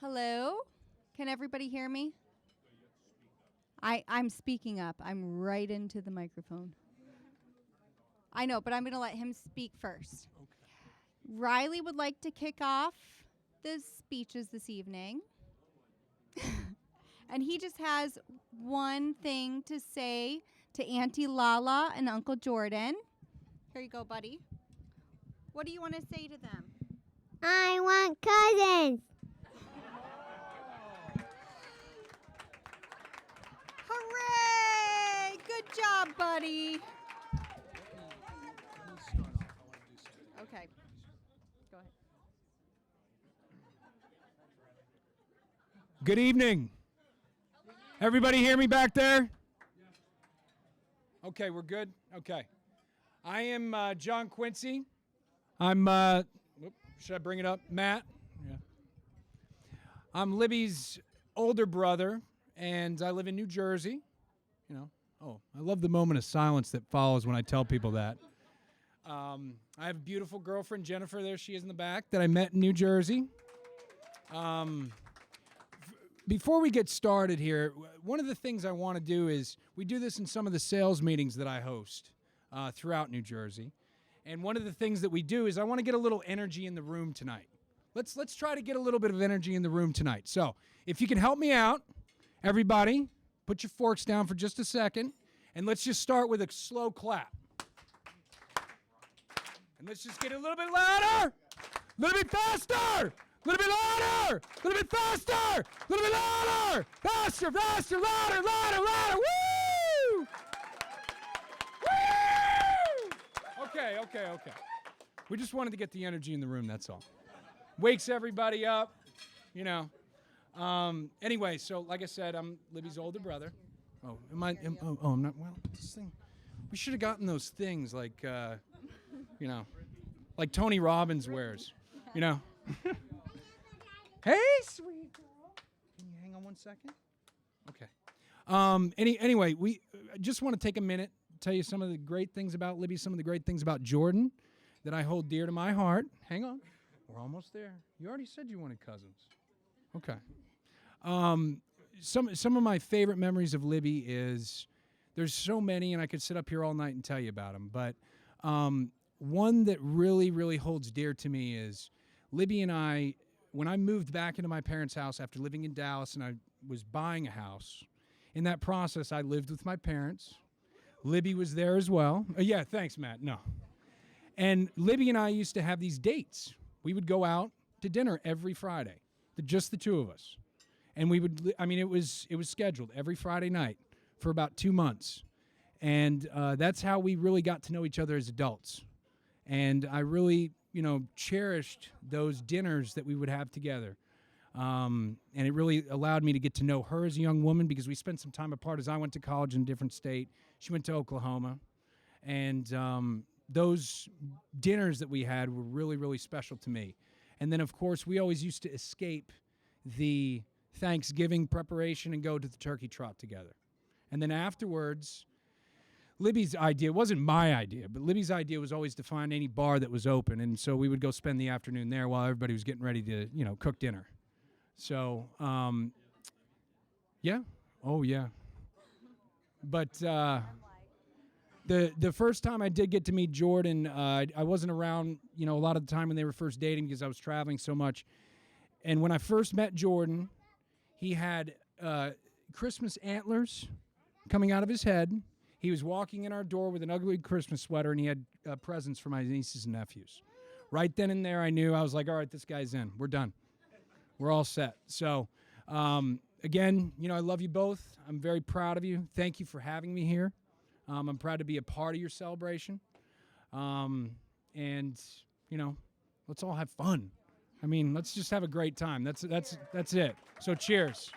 Hello? Can everybody hear me? I'm speaking up. I'm right into the microphone. I know, but I'm going to let him speak first. Okay. Riley would like to kick off the speeches this evening. And he just has one thing to say to Auntie Lala and Uncle Jordan. Here you go, buddy. What do you want to say to them? I want cousins. Hooray! Good job, buddy. Okay. Go ahead. Good evening. Everybody hear me back there? Okay, we're good? Okay. I am John Quincey. I'm, should I bring it up? Matt? Yeah. I'm Libby's older brother, and I live in New Jersey. You know, I love the moment of silence that follows when I tell people that. I have a beautiful girlfriend, Jennifer, there she is in the back, that I met in New Jersey. Before we get started here, one of the things I want to do is, we do this in some of the sales meetings that I host throughout New Jersey. And one of the things that we do is I want to get a little energy in the room tonight. Let's try to get a little bit of energy in the room tonight. So if you can help me out, everybody, put your forks down for just a second, and let's just start with a slow clap. And let's just get a little bit louder, a little bit faster, a little bit louder, a little bit faster, a little bit louder, faster, faster, louder, louder, louder, woo! Woo! Okay. We just wanted to get the energy in the room, that's all. Wakes everybody up, you know. Anyway, so like I said, I'm Libby's older brother. Oh, I'm not, well, this thing, we should have gotten those things like, you know, like Tony Robbins wears, you know. Hey, sweet girl. Can you hang on 1 second? Okay. Anyway, we just want to take a minute, tell you some of the great things about Libby, some of the great things about Jordan that I hold dear to my heart. Hang on. We're almost there. You already said you wanted cousins. Okay. Some of my favorite memories of Libby is, there's so many, and I could sit up here all night and tell you about them, but one that really, really holds dear to me is Libby and I, when I moved back into my parents' house after living in Dallas and I was buying a house, in that process I lived with my parents. Libby was there as well. Yeah, thanks, Matt. No. And Libby and I used to have these dates. We would go out to dinner every Friday, just the two of us. And we would, it was scheduled every Friday night for about 2 months. And that's how we really got to know each other as adults. And I really, cherished those dinners that we would have together. And it really allowed me to get to know her as a young woman, because we spent some time apart as I went to college in a different state. She went to Oklahoma. And those dinners that we had were really, really special to me. And then, of course, we always used to escape the Thanksgiving preparation and go to the turkey trot together. And then afterwards, Libby's idea, wasn't my idea, but Libby's idea was always to find any bar that was open. And so we would go spend the afternoon there while everybody was getting ready to, cook dinner. So, yeah. Oh, yeah. But the first time I did get to meet Jordan, I wasn't around, a lot of the time when they were first dating because I was traveling so much. And when I first met Jordan, he had Christmas antlers coming out of his head. He was walking in our door with an ugly Christmas sweater, and he had presents for my nieces and nephews. Right then and there, I knew. I was like, all right, this guy's in. We're done. We're all set. So, again, I love you both. I'm very proud of you. Thank you for having me here. I'm proud to be a part of your celebration. And, let's all have fun. Let's just have a great time. That's it. So cheers.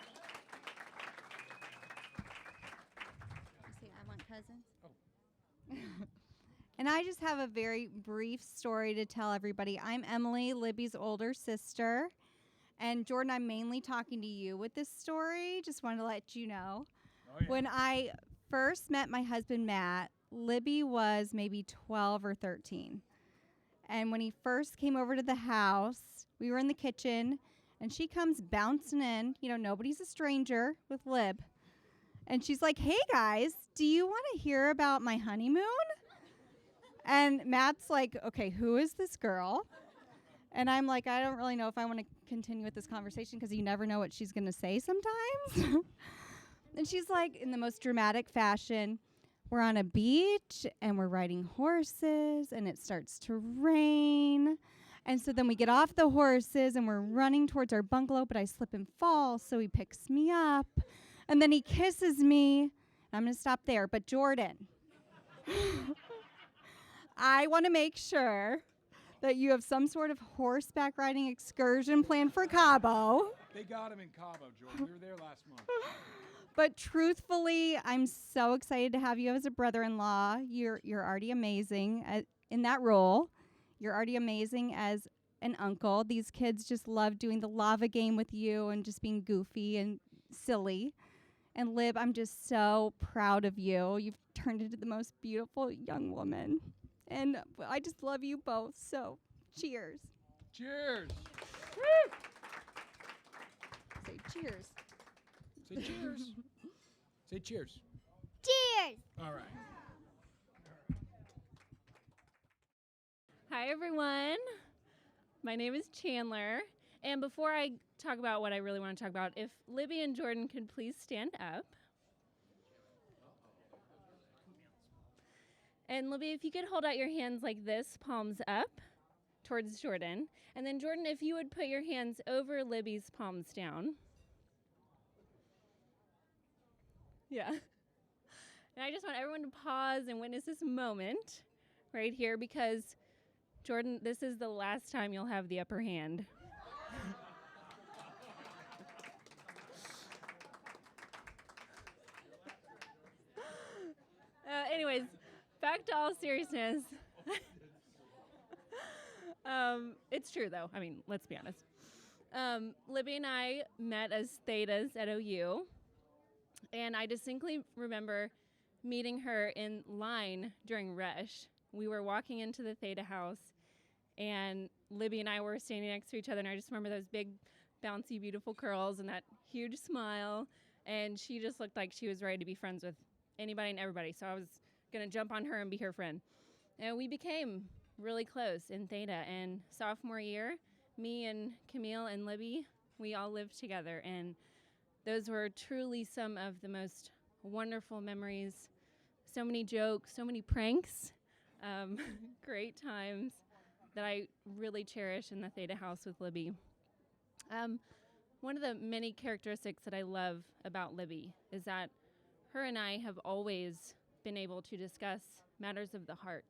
And I just have a very brief story to tell everybody. I'm Emily, Libby's older sister. And Jordan, I'm mainly talking to you with this story. Just wanted to let you know. Oh, yeah. When I first met my husband, Matt, Libby was maybe 12 or 13. And when he first came over to the house, we were in the kitchen, And she comes bouncing in. Nobody's a stranger with Lib. And she's like, hey, guys, do you want to hear about my honeymoon? And Matt's like, okay, who is this girl? And I'm like, I don't really know if I want to continue with this conversation because you never know what she's going to say sometimes. And she's like, in the most dramatic fashion, we're on a beach and we're riding horses and it starts to rain. And so then we get off the horses and we're running towards our bungalow, but I slip and fall, so he picks me up. And then he kisses me. I'm going to stop there. But Jordan, I want to make sure that you have some sort of horseback riding excursion planned for Cabo. They got him in Cabo, Jordan. We were there last month. But truthfully, I'm so excited to have you as a brother-in-law. You're already amazing in that role. You're already amazing as an uncle. These kids just love doing the lava game with you and just being goofy and silly. And Lib, I'm just so proud of you. You've turned into the most beautiful young woman. And I just love you both. So, cheers. Cheers. Say cheers. Say cheers. Say cheers. Cheers! All right. Hi, everyone. My name is Chandler. And before I talk about what I really want to talk about, if Libby and Jordan could please stand up. And Libby, if you could hold out your hands like this, palms up towards Jordan. And then Jordan, if you would put your hands over Libby's palms down. Yeah. And I just want everyone to pause and witness this moment right here because, Jordan, this is the last time you'll have the upper hand. Anyways, back to all seriousness. It's true, though. I mean, let's be honest. Libby and I met as Thetas at OU, and I distinctly remember meeting her in line during Rush. We were walking into the Theta house, and Libby and I were standing next to each other, and I just remember those big, bouncy, beautiful curls and that huge smile, and she just looked like she was ready to be friends with anybody and everybody, so I was going to jump on her and be her friend. And we became really close in Theta, and sophomore year, me and Camille and Libby, we all lived together, and those were truly some of the most wonderful memories. So many jokes, so many pranks, great times that I really cherish in the Theta house with Libby. One of the many characteristics that I love about Libby is that her and I have always been able to discuss matters of the heart.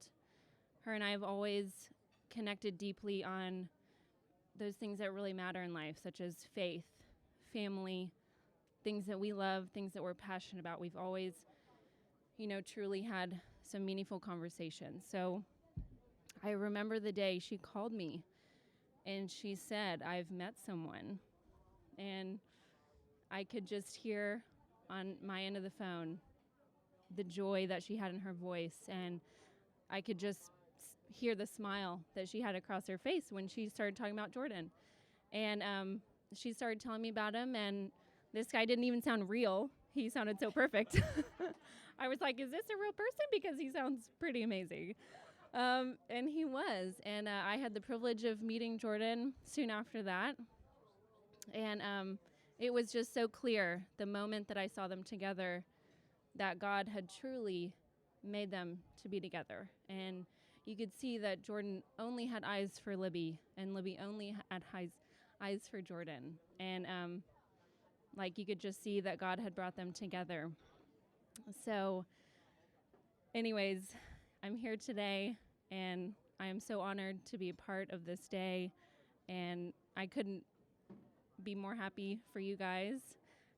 Her and I have always connected deeply on those things that really matter in life, such as faith, family, things that we love, things that we're passionate about. We've always, truly had some meaningful conversations. So I remember the day she called me and she said, I've met someone. And I could just hear on my end of the phone the joy that she had in her voice, and I could just hear the smile that she had across her face when she started talking about Jordan. And she started telling me about him, and this guy didn't even sound real. He sounded so perfect. I was like, is this a real person? Because he sounds pretty amazing. And he was. And I had the privilege of meeting Jordan soon after that. And it was just so clear the moment that I saw them together that God had truly made them to be together. And you could see that Jordan only had eyes for Libby, and Libby only had eyes for Jordan. And you could just see that God had brought them together. So anyways, I'm here today, and I am so honored to be a part of this day, and I couldn't be more happy for you guys,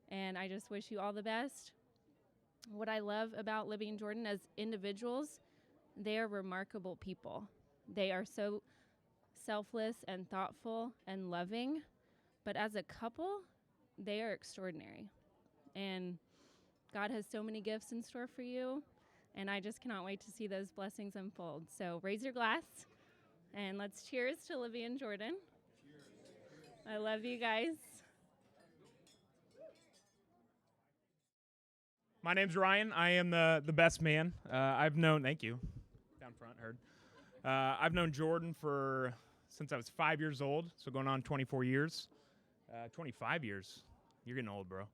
and I just wish you all the best. What I love about Libby and Jordan as individuals, they are remarkable people. They are so selfless and thoughtful and loving, but as a couple, they are extraordinary. And God has so many gifts in store for you, and I just cannot wait to see those blessings unfold. So raise your glass, and let's cheers to Libby and Jordan. I love you guys. My name's Ryan. I am the best man. Thank you. Down front, heard. I've known Jordan since I was 5 years old, so going on 24 years. 25 years. You're getting old, bro.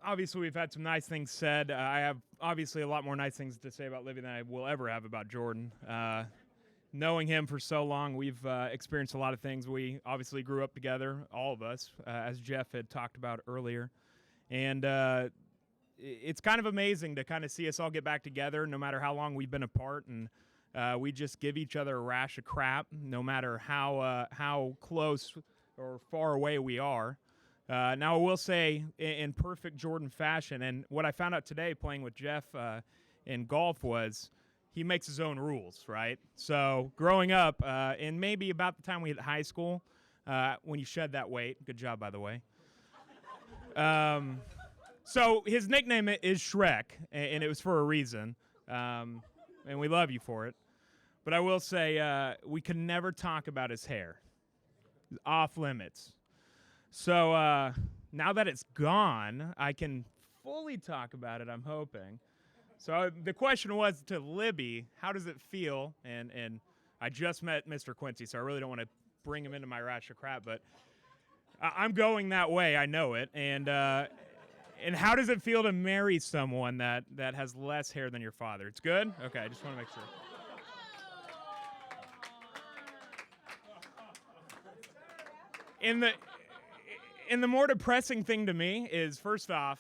Obviously we've had some nice things said. I have obviously a lot more nice things to say about Libby than I will ever have about Jordan. Knowing him for so long, we've experienced a lot of things. We obviously grew up together, all of us, as Jeff had talked about earlier. And it's kind of amazing to kind of see us all get back together no matter how long we've been apart. And we just give each other a rash of crap no matter how close or far away we are. Now, I will say, in perfect Jordan fashion, and what I found out today playing with Jeff in golf was he makes his own rules, right? So growing up, and maybe about the time we hit high school, when you shed that weight, good job, by the way. So his nickname is Shrek, and it was for a reason, and we love you for it. But I will say we could never talk about his hair. It's off limits. So now that it's gone, I can fully talk about it, I'm hoping. So the question was to Libby, how does it feel? And I just met Mr. Quincey, so I really don't want to bring him into my rash of crap, but I'm going that way, I know it. And how does it feel to marry someone that has less hair than your father? It's good? Okay, I just want to make sure. And the more depressing thing to me is, first off,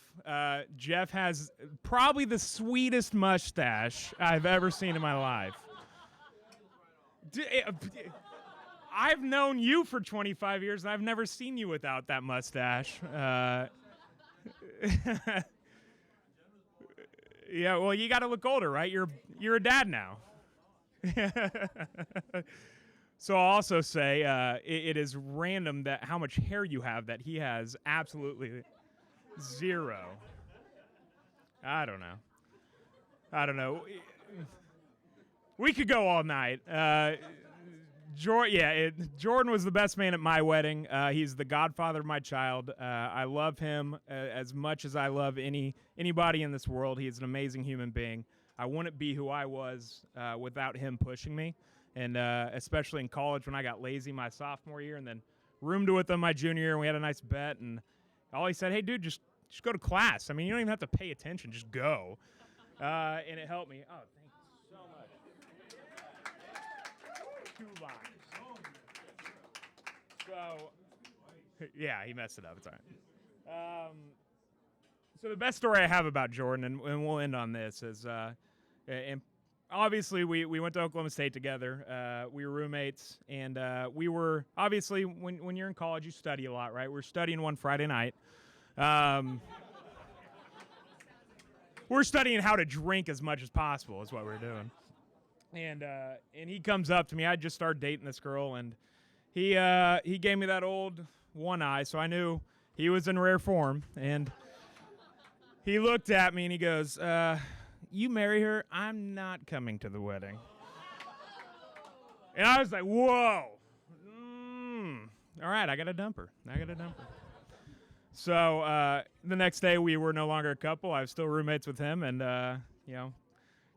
Jeff has probably the sweetest mustache I've ever seen in my life. I've known you for 25 years, and I've never seen you without that mustache. Yeah, well, you got to look older, right? You're a dad now. So I'll also say it is random that how much hair you have that he has absolutely zero. I don't know. We could go all night. Jordan was the best man at my wedding. He's the godfather of my child. I love him as much as I love anybody in this world. He's an amazing human being. I wouldn't be who I was without him pushing me. And especially in college when I got lazy my sophomore year and then roomed with him my junior year and we had a nice bet. And all he said, hey, dude, just go to class. I mean, you don't even have to pay attention. Just go. And it helped me. Oh, thank you so much. 2 lines. So, yeah, he messed it up. It's all right. So the best story I have about Jordan, and we'll end on this, is and obviously, we went to Oklahoma State together. We were roommates, and we were, obviously, when you're in college, you study a lot, right? We're studying one Friday night. We're studying how to drink as much as possible is what we're doing. And he comes up to me. I just started dating this girl, and he gave me that old one eye, so I knew he was in rare form. And he looked at me, and he goes, you marry her, I'm not coming to the wedding. And I was like, whoa. All right, I got to dump her. So the next day, we were no longer a couple. I was still roommates with him. And,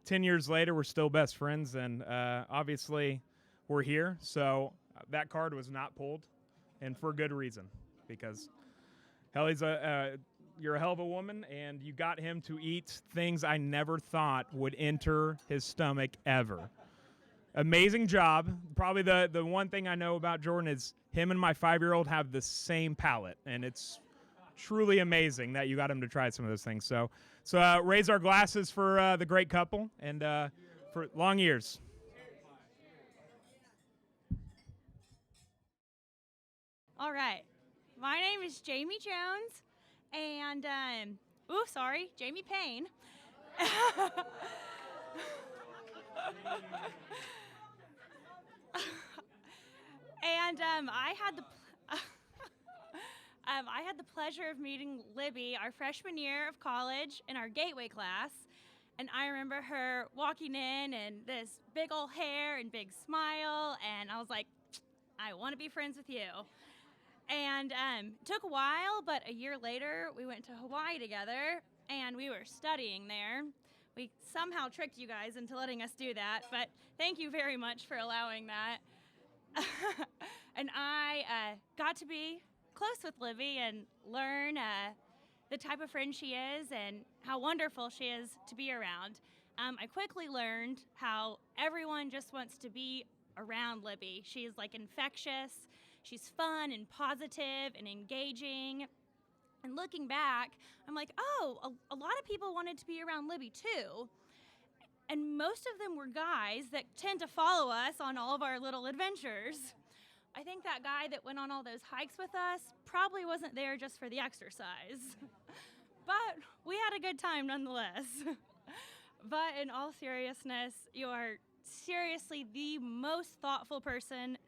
10 years later, we're still best friends. And obviously, we're here. So that card was not pulled. And for good reason. Because Helly's you're a hell of a woman, and you got him to eat things I never thought would enter his stomach ever. Amazing job. Probably the one thing I know about Jordan is him and my 5-year-old have the same palate, and it's truly amazing that you got him to try some of those things. So raise our glasses for the great couple and for long years. All right. My name is Jamie Jones. And, Jamie Payne. And I had the pleasure of meeting Libby our freshman year of college in our Gateway class. And I remember her walking in and this big old hair and big smile, and I was like, I want to be friends with you. And took a while, but a year later, we went to Hawaii together, and we were studying there. We somehow tricked you guys into letting us do that, but thank you very much for allowing that. And I got to be close with Libby and learn the type of friend she is and how wonderful she is to be around. I quickly learned how everyone just wants to be around Libby. She's like infectious. She's fun and positive and engaging. And looking back, I'm like, oh, a lot of people wanted to be around Libby too. And most of them were guys that tend to follow us on all of our little adventures. I think that guy that went on all those hikes with us probably wasn't there just for the exercise. But we had a good time nonetheless. But in all seriousness, you are seriously the most thoughtful person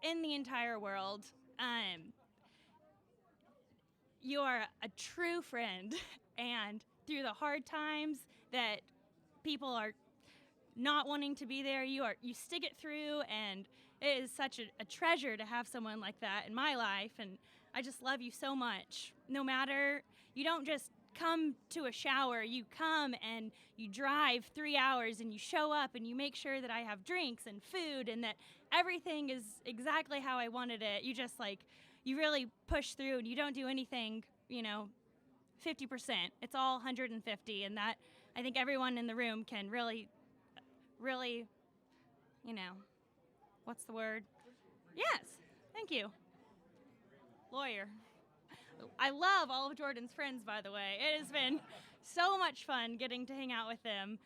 in the entire world. You are a true friend, and through the hard times that people are not wanting to be there, you stick it through, and it is such a treasure to have someone like that in my life, and I just love you so much. No matter, you don't just come to a shower, you come and you drive 3 hours and you show up and you make sure that I have drinks and food and that everything is exactly how I wanted it. You just you really push through and you don't do anything, 50%. It's all 150, and that I think everyone in the room can really, what's the word? Yes, thank you. Lawyer. I love all of Jordan's friends, by the way. It has been so much fun getting to hang out with them.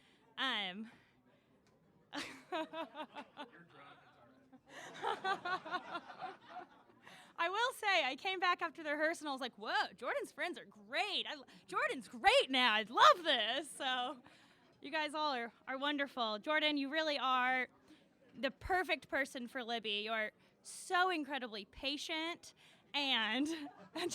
I will say, I came back after the rehearsal and I was like, whoa, Jordan's friends are great. Jordan's great now. I love this. So you guys all are wonderful. Jordan, you really are the perfect person for Libby. You're so incredibly patient, and you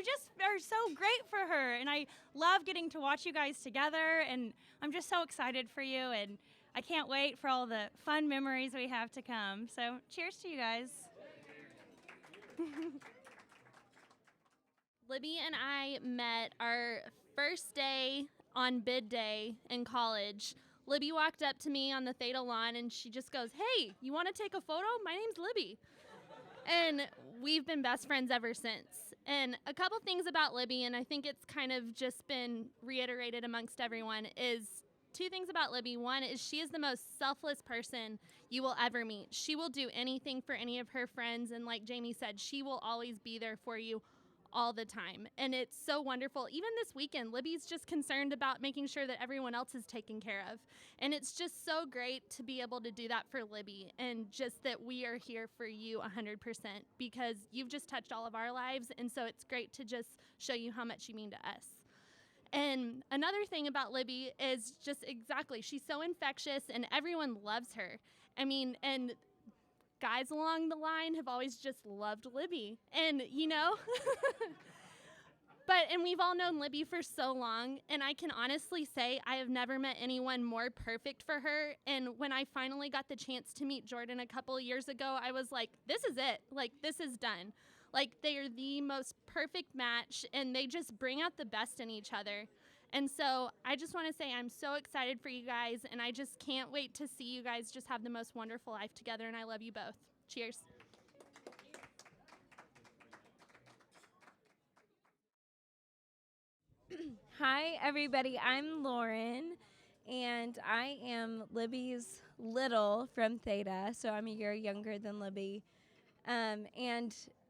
just are so great for her. And I love getting to watch you guys together, and I'm just so excited for you, and I can't wait for all the fun memories we have to come. So cheers to you guys. Libby and I met our first day on bid day in college. Libby walked up to me on the Theta lawn and she just goes, "Hey, you want to take a photo? My name's Libby." And we've been best friends ever since. And a couple things about Libby, and I think it's kind of just been reiterated amongst everyone, is two things about Libby. One is she is the most selfless person you will ever meet. She will do anything for any of her friends, and like Jamie said, she will always be there for you all the time. And it's so wonderful. Even this weekend, Libby's just concerned about making sure that everyone else is taken care of. And it's just so great to be able to do that for Libby, and just that we are here for you 100%, because you've just touched all of our lives. And so it's great to just show you how much you mean to us. And another thing about Libby is just exactly, she's so infectious and everyone loves her. I mean, and guys along the line have always just loved Libby. And, and we've all known Libby for so long, and I can honestly say I have never met anyone more perfect for her. And when I finally got the chance to meet Jordan a couple of years ago, I was like, this is it. This is done. They are the most perfect match, and they just bring out the best in each other. And so I just want to say I'm so excited for you guys, and I just can't wait to see you guys just have the most wonderful life together, and I love you both. Cheers. Hi, everybody. I'm Lauren, and I am Libby's little from Theta, so I'm a year younger than Libby. And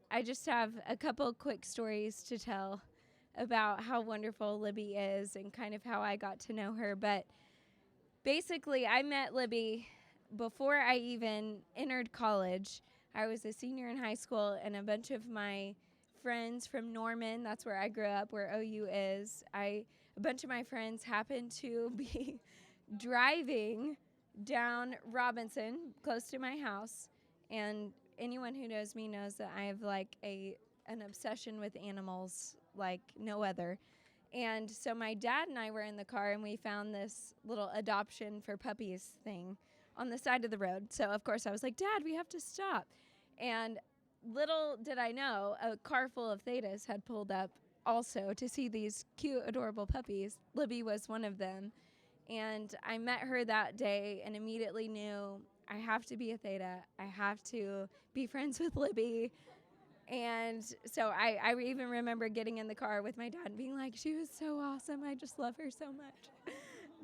I just have a couple quick stories to tell about how wonderful Libby is and kind of how I got to know her. But basically, I met Libby before I even entered college. I was a senior in high school, and a bunch of my friends from Norman, that's where I grew up, where OU is, a bunch of my friends happened to be driving down Robinson, close to my house, and anyone who knows me knows that I have an obsession with animals like no other. And so my dad and I were in the car, and we found this little adoption for puppies thing on the side of the road. So, of course, I was like, Dad, we have to stop. And little did I know, a car full of Thetas had pulled up also to see these cute, adorable puppies. Libby was one of them. And I met her that day and immediately knew I have to be a Theta. I have to be friends with Libby. And so I even remember getting in the car with my dad and being like, she was so awesome. I just love her so much.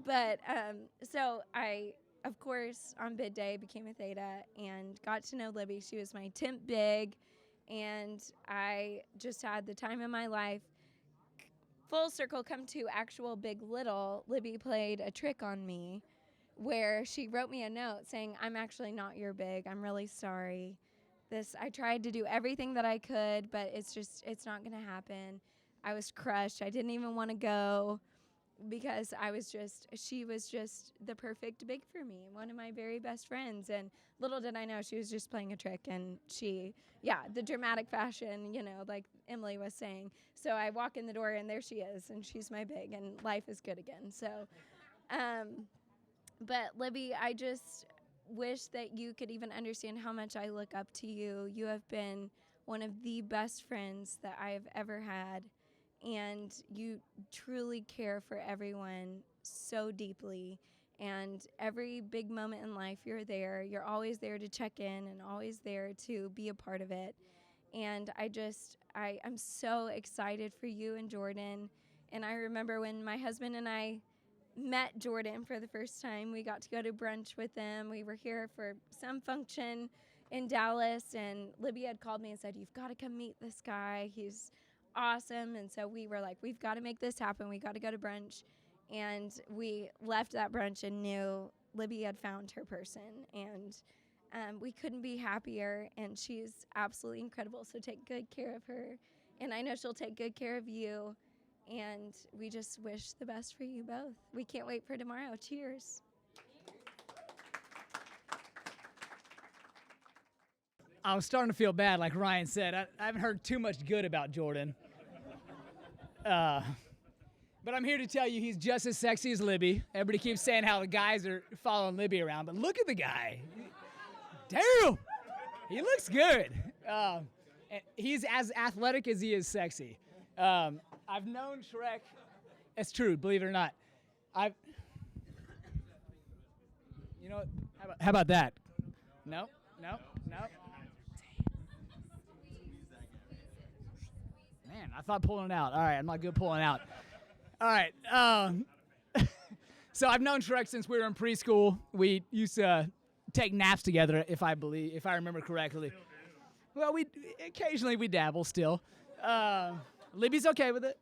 But so I, of course, on bid day became a Theta and got to know Libby. She was my temp big, and I just had the time of my life. Full circle come to actual big little, Libby played a trick on me where she wrote me a note saying, I'm actually not your big. I'm really sorry. I tried to do everything that I could, but it's not going to happen. I was crushed. I didn't even want to go because she was just the perfect big for me, one of my very best friends. And little did I know she was just playing a trick, and the dramatic fashion, like Emily was saying. So I walk in the door and there she is, and she's my big, and life is good again. So, but Libby, I just wish that you could even understand how much I look up to you. You have been one of the best friends that I have ever had, and you truly care for everyone so deeply. And every big moment in life, you're there. You're always there to check in and always there to be a part of it. And I'm so excited for you and Jordan. And I remember when my husband and I met Jordan for the first time. We got to go to brunch with them. We were here for some function in Dallas, and Libby had called me and said, you've got to come meet this guy. He's awesome. And so we were like, we've got to make this happen. We got to go to brunch. And we left that brunch and knew Libby had found her person. And we couldn't be happier, and she's absolutely incredible. So take good care of her. And I know she'll take good care of you. And we just wish the best for you both. We can't wait for tomorrow. Cheers. I was starting to feel bad, like Ryan said. I haven't heard too much good about Jordan. But I'm here to tell you he's just as sexy as Libby. Everybody keeps saying how the guys are following Libby around, but look at the guy. Damn! He looks good. And he's as athletic as he is sexy. I've known Shrek. It's true, believe it or not. You know what? How about that? No. Man, I thought pulling it out. All right, I'm not good pulling out. All right. So I've known Shrek since we were in preschool. We used to take naps together, if I remember correctly. Well, occasionally we dabble still. Libby's okay with it.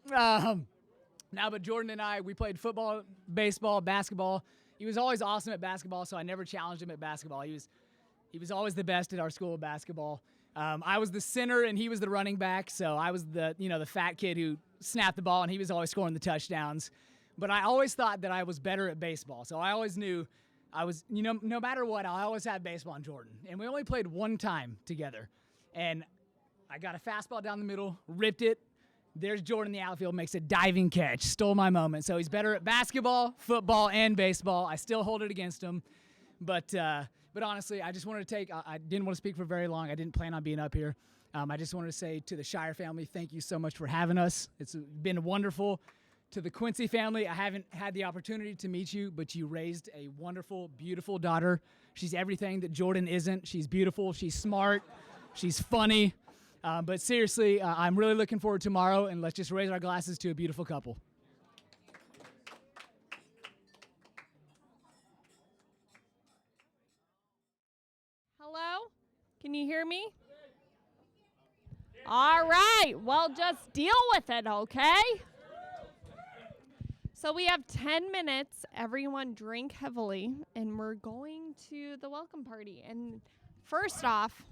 But Jordan and I, we played football, baseball, basketball. He was always awesome at basketball, so I never challenged him at basketball. He was always the best at our school of basketball. I was the center and he was the running back, so I was the fat kid who snapped the ball, and he was always scoring the touchdowns. But I always thought that I was better at baseball, so I always knew I was, no matter what, I always had baseball on Jordan. And we only played one time together. And I got a fastball down the middle, ripped it. There's Jordan in the outfield, makes a diving catch, stole my moment. So he's better at basketball, football, and baseball. I still hold it against him. But honestly, I just wanted to I didn't want to speak for very long. I didn't plan on being up here. I just wanted to say to the Schierer family, thank you so much for having us. It's been wonderful. To the Quincey family, I haven't had the opportunity to meet you, but you raised a wonderful, beautiful daughter. She's everything that Jordan isn't. She's beautiful. She's smart. She's funny. But seriously, I'm really looking forward to tomorrow, and let's just raise our glasses to a beautiful couple. Hello? Can you hear me? All right. Well, just deal with it, okay? So we have 10 minutes. Everyone drink heavily, and we're going to the welcome party. And first off,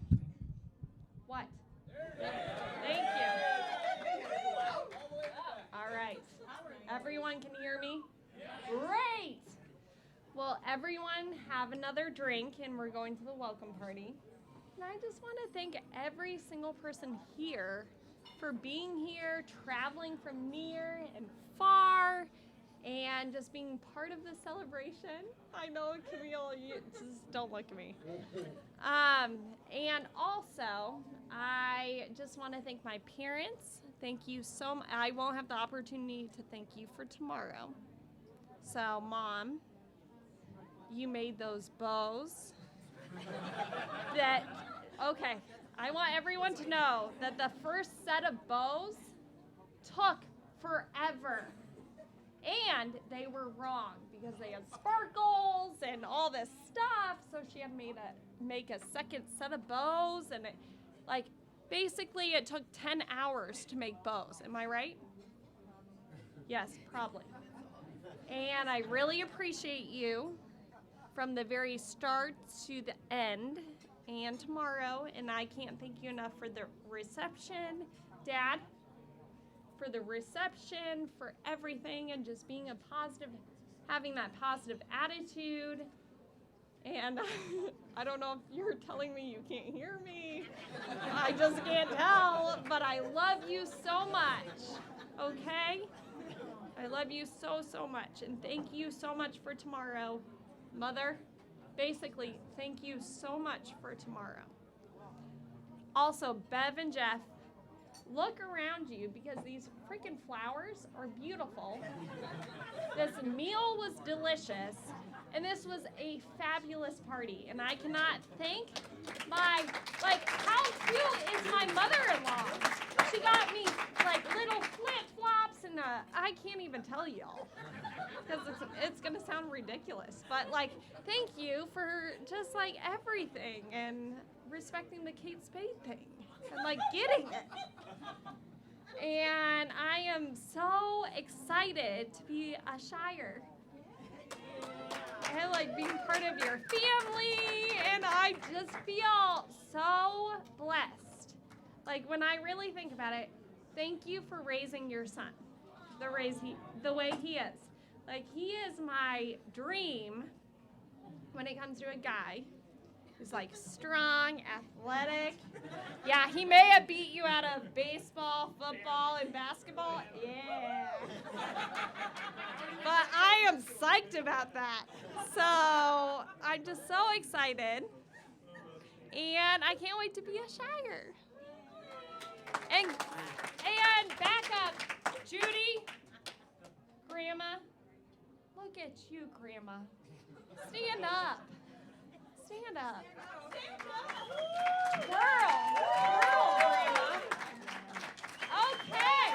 what? Thank you. All right. Everyone can hear me? Great. Well, everyone have another drink, and we're going to the welcome party. And I just want to thank every single person here for being here, traveling from near and far, and just being part of the celebration. I know, Camille, you just don't look at me. And also, I just want to thank my parents. Thank you so much. I won't have the opportunity to thank you for tomorrow. So, Mom, you made those bows. Okay, I want everyone to know that the first set of bows took forever. And they were wrong because they had sparkles and all this stuff. So she had make a second set of bows, and basically it took 10 hours to make bows. Am I right? Yes, probably. And I really appreciate you from the very start to the end and tomorrow. And I can't thank you enough for the reception, Dad, for the reception, for everything, and just being having that positive attitude. And I don't know if you're telling me you can't hear me. I just can't tell, but I love you so much, okay? I love you so, so much, and thank you so much for tomorrow. Mother, basically, thank you so much for tomorrow. Also, Bev and Jeff, look around you because these freaking flowers are beautiful. This meal was delicious, and this was a fabulous party. And I cannot thank how cute is my mother-in-law? She got me little flip-flops, and I can't even tell y'all because it's gonna sound ridiculous. But thank you for just everything and respecting the Kate Spade thing and getting it. And I am so excited to be a Schierer and being part of your family, and I just feel so blessed. When I really think about it, thank you for raising your son the way he is. He is my dream when it comes to a guy who's strong, athletic. Yeah, he may have beat you out of baseball, football, and basketball. Yeah. But I am psyched about that. So I'm just so excited. And I can't wait to be a Schierer. And back up, Judy, Grandma. Look at you, Grandma. Stand up. Stand up. Girl, Grandma. Okay.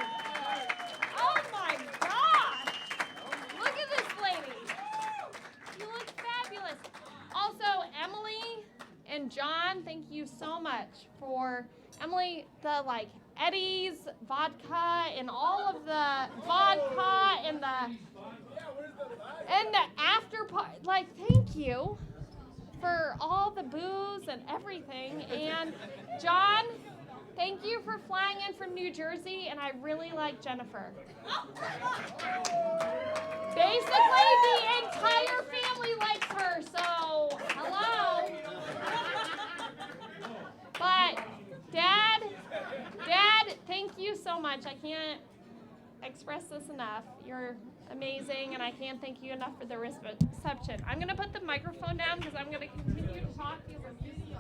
Oh my gosh. Look at this lady. You look fabulous. Also, Emily and John, thank you so much for Emily, the Eddie's vodka and all of the vodka and the after party. Thank you for all the booze and everything. And John, thank you for flying in from New Jersey, and I really like Jennifer. Basically, the entire family likes her, so hello. But Dad, thank you so much. I can't express this enough. You're amazing, and I can't thank you enough for the reception. I'm going to put the microphone down because I'm going to continue to talk because I'm busy.